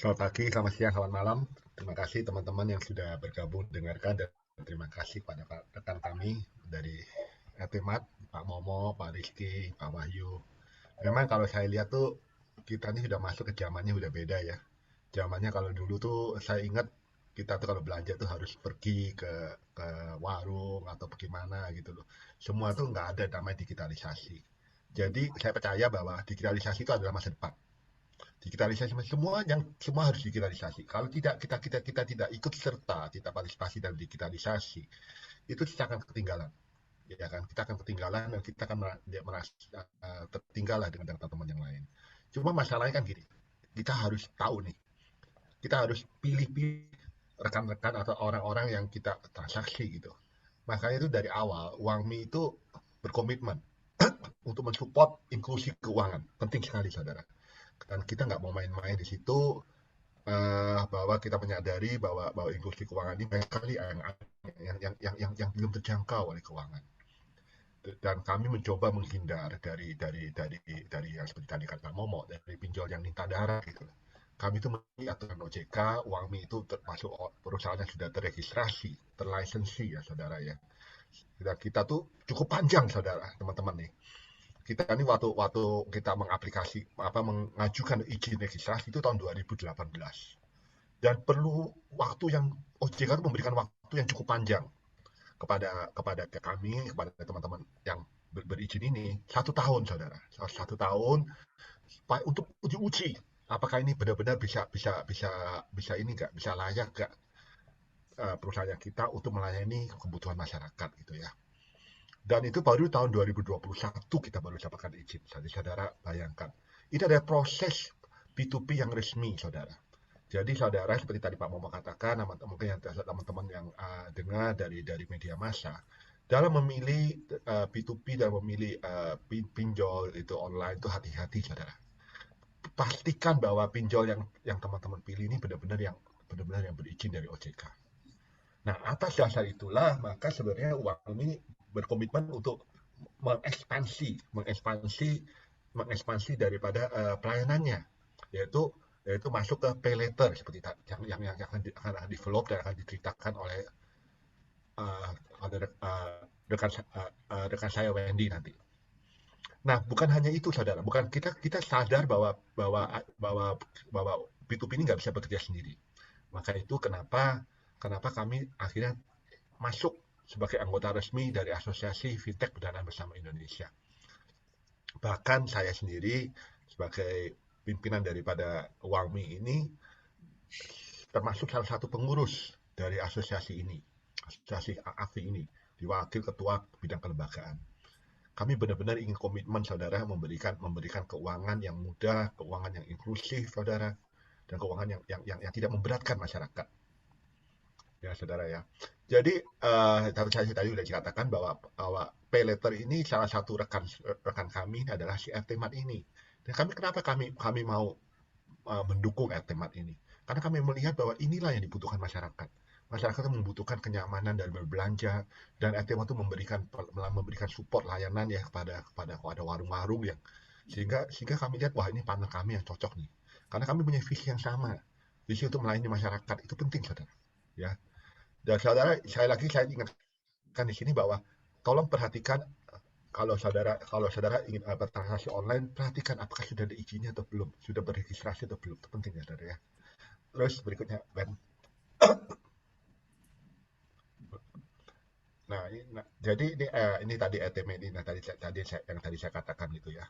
Selamat pagi, selamat siang, selamat malam. Terima kasih teman-teman yang sudah bergabung dengarkan dan terima kasih pada rekan kami dari Etimat, Pak Momo, Pak Rizky, Pak Wahyu. Memang kalau saya lihat tuh kita ini sudah masuk ke zamannya udah beda ya. Zamannya kalau dulu tuh saya ingat kita tuh kalau belanja tuh harus pergi ke warung atau bagaimana gitu loh. Semua tuh nggak ada namanya digitalisasi. Jadi saya percaya bahwa digitalisasi itu adalah masa depan. Digitalisasi semua harus digitalisasi. Kalau tidak kita tidak ikut serta, tidak partisipasi dalam digitalisasi, itu kita akan ketinggalan, ya kan? Kita akan ketinggalan dan kita akan merasa tertinggal lah dengan teman-teman yang lain. Cuma masalahnya kan gini, kita harus tahu nih, kita harus pilih-pilih rekan-rekan atau orang-orang yang kita transaksi gitu. Makanya itu dari awal, Wangmi itu berkomitmen untuk mensupport inklusi keuangan. Penting sekali, saudara. Dan kita nggak mau main-main di situ, bahwa kita menyadari bahwa inklusi keuangan ini banyak sekali yang belum terjangkau oleh keuangan. Dan kami mencoba menghindar dari yang seperti tadi kata Momo, dari pinjol yang minta darah gitu. Kami itu memiliki aturan OJK, Uangmi itu termasuk perusahaan yang sudah terregistrasi, terlisensi ya saudara ya. Kita tuh cukup panjang saudara, teman-teman nih. Kita ini waktu waktu kita mengajukan izin registrasi itu tahun 2018. Dan perlu waktu yang OJK itu memberikan waktu yang cukup panjang kepada kepada kami, kepada teman-teman yang berizin ini 1 tahun, saudara. 1 tahun untuk diuji apakah ini benar-benar bisa ini nggak, bisa layak nggak, perusahaan kita untuk melayani kebutuhan masyarakat gitu ya. Dan itu baru tahun 2021 kita baru dapatkan izin. Jadi saudara bayangkan, ini ada proses P2P yang resmi, saudara. Jadi saudara seperti tadi Pak Momo katakan, mungkin yang teman-teman yang dengar dari media massa, dalam memilih P2P dan memilih pinjol itu online itu hati-hati saudara. Pastikan bahwa pinjol yang teman-teman pilih ini benar-benar yang berizin dari OJK. Nah, atas dasar itulah maka sebenarnya uang ini berkomitmen untuk mengekspansi mengekspansi mengekspansi daripada pelayanannya, yaitu yaitu masuk ke pay later seperti yang akan develop dan akan diceritakan oleh uh, rekan rekan saya Wendy nanti. Nah, bukan hanya itu, saudara. Bukan kita kita sadar bahwa bahwa P2P ini nggak bisa bekerja sendiri. Maka itu kenapa kenapa kami akhirnya masuk sebagai anggota resmi dari Asosiasi Fintech Pendanaan Bersama Indonesia. Bahkan saya sendiri sebagai pimpinan daripada Wangmi ini termasuk salah satu pengurus dari asosiasi ini, asosiasi AFI ini, diwakil ketua bidang kelembagaan. Kami benar-benar ingin komitmen saudara memberikan keuangan yang mudah, keuangan yang inklusif saudara, dan keuangan yang tidak memberatkan masyarakat. Ya saudara ya. Jadi saya tadi sudah dikatakan bahwa pay letter ini salah satu rekan kami adalah si RT Mat ini. Dan kenapa kami mau mendukung RT Mat ini? Karena kami melihat bahwa inilah yang dibutuhkan masyarakat. Masyarakat membutuhkan kenyamanan dan berbelanja, dan RT Mat itu memberikan support layanan ya kepada warung-warung yang sehingga kami lihat wah ini partner kami yang cocok nih. Karena kami punya visi yang sama. Visi untuk melayani masyarakat itu penting saudara. Ya, dan saudara, saya lagi saya ingatkan di sini bahwa tolong perhatikan kalau saudara ingin bertransaksi online, perhatikan apakah sudah ada izinnya atau belum, sudah beregistrasi atau belum, itu penting ya saudara ya. Terus berikutnya, Ben. Jadi ini tadi ETM ini, yang tadi saya katakan gitu ya,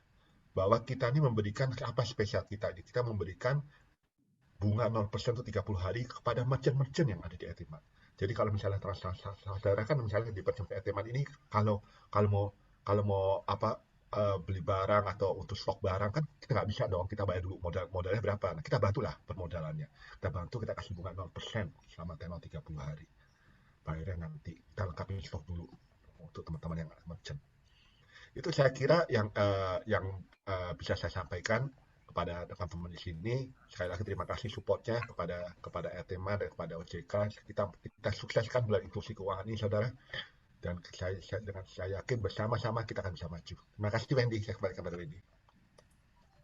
bahwa kita ini memberikan apa spesial kita ini, kita memberikan bunga 0% untuk 30 hari kepada merchant-merchant yang ada di Etimat. Jadi kalau misalnya transaksi saudara kan misalnya di merchant Etimat ini kalau kalau mau kalau mau beli barang atau untuk stok barang kan kita nggak bisa dong, kita bayar dulu modalnya berapa. Nah, kita bantulah permodalannya. Kita bantu, kita kasih bunga 0% selama tenor 30 hari. Bayarnya nanti kita lengkapi stok dulu untuk teman-teman yang merchant. Itu saya kira yang bisa saya sampaikan kepada teman-teman di sini. Sekali lagi terima kasih supportnya kepada RTMA dan kepada OJK. Kita sukseskan bulan inklusi keuangan ini, saudara. Dan saya yakin bersama-sama kita akan bisa maju. Terima kasih Wendy. Saya kembalikan kepada Wendy.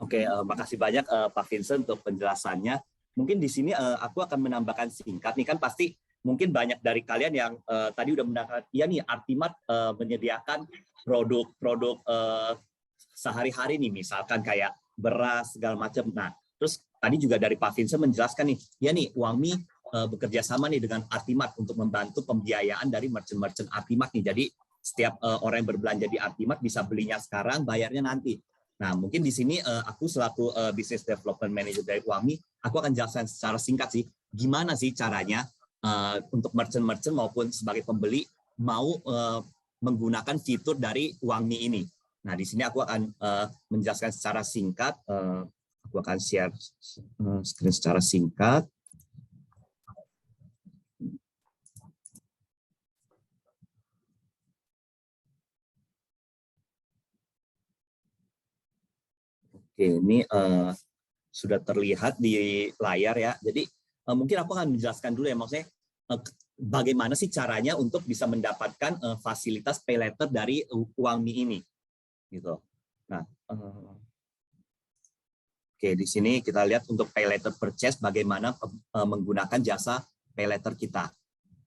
Oke, makasih banyak Pak Vincent untuk penjelasannya. mungkin di sini aku akan menambahkan singkat nih, kan pasti mungkin banyak dari kalian yang tadi udah mendengar, ya nih Artimart menyediakan produk-produk sehari-hari nih, misalkan kayak beras segala macam. Nah, terus tadi juga dari Pak Vincent menjelaskan nih, ya nih Uangmi bekerja sama nih dengan Artimart untuk membantu pembiayaan dari merchant-merchant Artimart nih. Jadi setiap orang yang berbelanja di Artimart bisa belinya sekarang, bayarnya nanti. Nah, mungkin di sini aku selaku Business Development Manager dari Uangmi, aku akan jelaskan secara singkat sih, gimana sih caranya untuk merchant-merchant maupun sebagai pembeli mau menggunakan fitur dari Uangmi ini. Nah, di sini aku akan menjelaskan secara singkat. Aku akan share screen secara singkat. Oke, ini sudah terlihat di layar ya. Jadi mungkin aku akan menjelaskan dulu ya, maksudnya bagaimana sih caranya untuk bisa mendapatkan fasilitas pay later dari Uangmi ini, gitu. Nah, oke, di sini kita lihat untuk pay later purchase bagaimana menggunakan jasa pay later kita.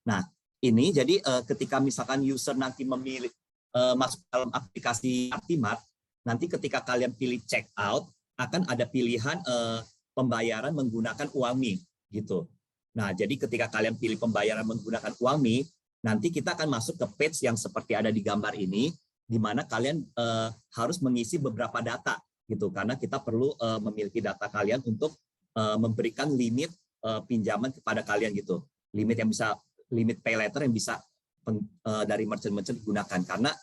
Nah, ini jadi ketika misalkan user nanti memilih masuk dalam aplikasi Artimart, nanti ketika kalian pilih check out, akan ada pilihan pembayaran menggunakan Uangmi, gitu. Nah, jadi ketika kalian pilih pembayaran menggunakan Uangmi, nanti kita akan masuk ke page yang seperti ada di gambar ini, di mana kalian harus mengisi beberapa data, gitu. Karena kita perlu memiliki data kalian untuk memberikan limit pinjaman kepada kalian, gitu. Limit pay later yang bisa dari merchant-merchant digunakan, karena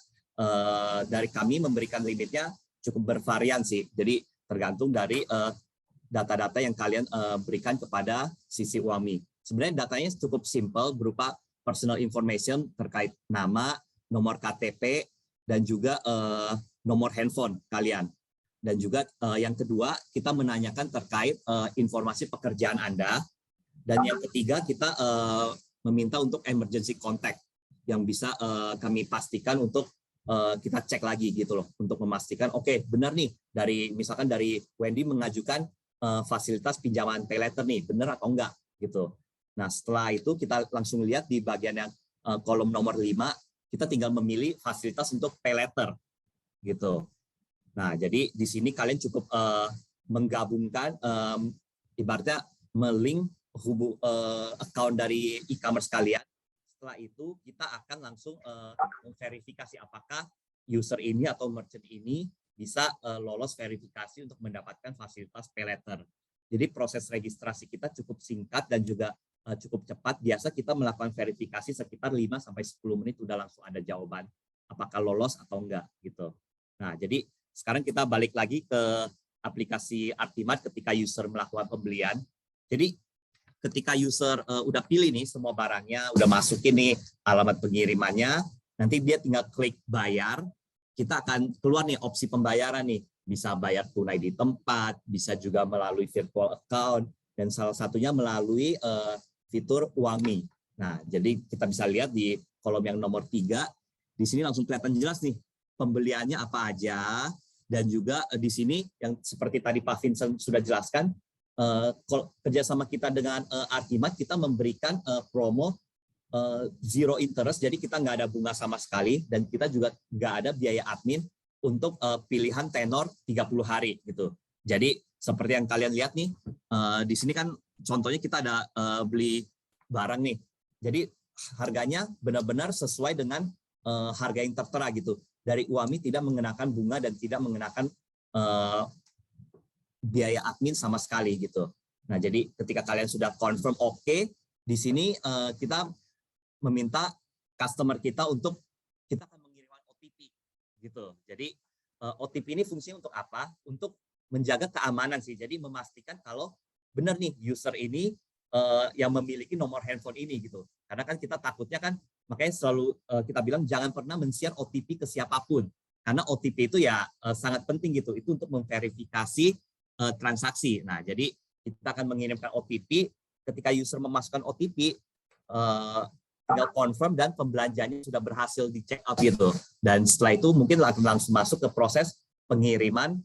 dari kami memberikan limitnya cukup bervariasi, jadi tergantung dari data-data yang kalian berikan kepada sisi Uangmi. Sebenarnya datanya cukup simple, berupa personal information terkait nama, nomor KTP, dan juga nomor handphone kalian. Dan juga yang kedua, kita menanyakan terkait informasi pekerjaan Anda. Dan yang ketiga, kita meminta untuk emergency contact yang bisa kami pastikan untuk kita cek lagi gitu loh, untuk memastikan oke, benar nih, misalkan dari Wendy mengajukan fasilitas pinjaman pay later nih, benar atau enggak gitu. Nah, setelah itu kita langsung lihat di bagian yang kolom nomor 5, kita tinggal memilih fasilitas untuk pay later gitu. Nah, jadi di sini kalian cukup menggabungkan ibaratnya melink account dari e-commerce kalian. Setelah itu kita akan langsung memverifikasi apakah user ini atau merchant ini bisa lolos verifikasi untuk mendapatkan fasilitas pay later. Jadi proses registrasi kita cukup singkat dan juga cukup cepat. Biasa kita melakukan verifikasi sekitar 5-10 menit udah langsung ada jawaban apakah lolos atau enggak gitu. Nah, jadi sekarang kita balik lagi ke aplikasi Artimart ketika user melakukan pembelian. Jadi ketika user udah pilih nih semua barangnya, udah masukin nih alamat pengirimannya, nanti dia tinggal klik bayar, kita akan keluar nih opsi pembayaran nih, bisa bayar tunai di tempat, bisa juga melalui virtual account, dan salah satunya melalui fitur Uangmi. Nah, jadi kita bisa lihat di kolom yang nomor 3, di sini langsung kelihatan jelas nih pembeliannya apa aja, dan juga di sini yang seperti tadi Pak Vincent sudah jelaskan, kerjasama kita dengan Artimart, kita memberikan promo zero interest, jadi kita nggak ada bunga sama sekali, dan kita juga nggak ada biaya admin untuk pilihan tenor 30 hari gitu. Jadi seperti yang kalian lihat nih, di sini kan contohnya kita ada beli barang nih, jadi harganya benar-benar sesuai dengan harga yang tertera gitu. Dari Uangmi tidak mengenakan bunga dan tidak mengenakan biaya admin sama sekali gitu. Nah, jadi ketika kalian sudah confirm oke, di sini kita meminta customer kita untuk kita akan mengirimkan OTP gitu. Jadi OTP ini fungsinya untuk apa? Untuk menjaga keamanan sih. Jadi memastikan kalau benar nih user ini yang memiliki nomor handphone ini gitu. Karena kan kita takutnya kan, makanya selalu kita bilang jangan pernah men-share OTP ke siapapun. Karena OTP itu ya sangat penting gitu. Itu untuk memverifikasi transaksi. Nah, jadi kita akan mengirimkan OTP. Ketika user memasukkan OTP, tinggal confirm dan pembelanjaannya sudah berhasil di check out gitu. Dan setelah itu mungkin langsung masuk ke proses pengiriman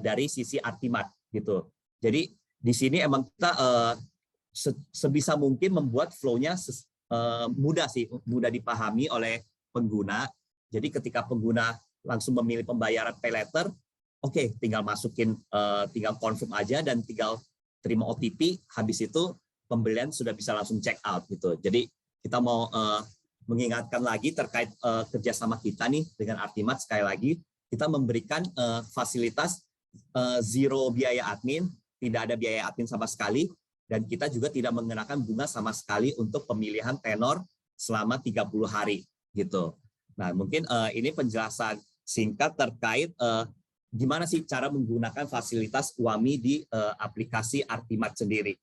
dari sisi Artimart gitu. Jadi di sini emang kita sebisa mungkin membuat flow-nya mudah dipahami oleh pengguna. Jadi ketika pengguna langsung memilih pembayaran pay later, oke, tinggal masukin, tinggal confirm aja dan tinggal terima OTP. Habis itu pembelian sudah bisa langsung check out gitu. Jadi kita mau mengingatkan lagi terkait kerjasama kita nih dengan Artimat. Sekali lagi kita memberikan fasilitas zero biaya admin, tidak ada biaya admin sama sekali, dan kita juga tidak mengenakan bunga sama sekali untuk pemilihan tenor selama 30 hari gitu. Nah, mungkin ini penjelasan singkat terkait gimana sih cara menggunakan fasilitas UAMI di aplikasi Artimat sendiri.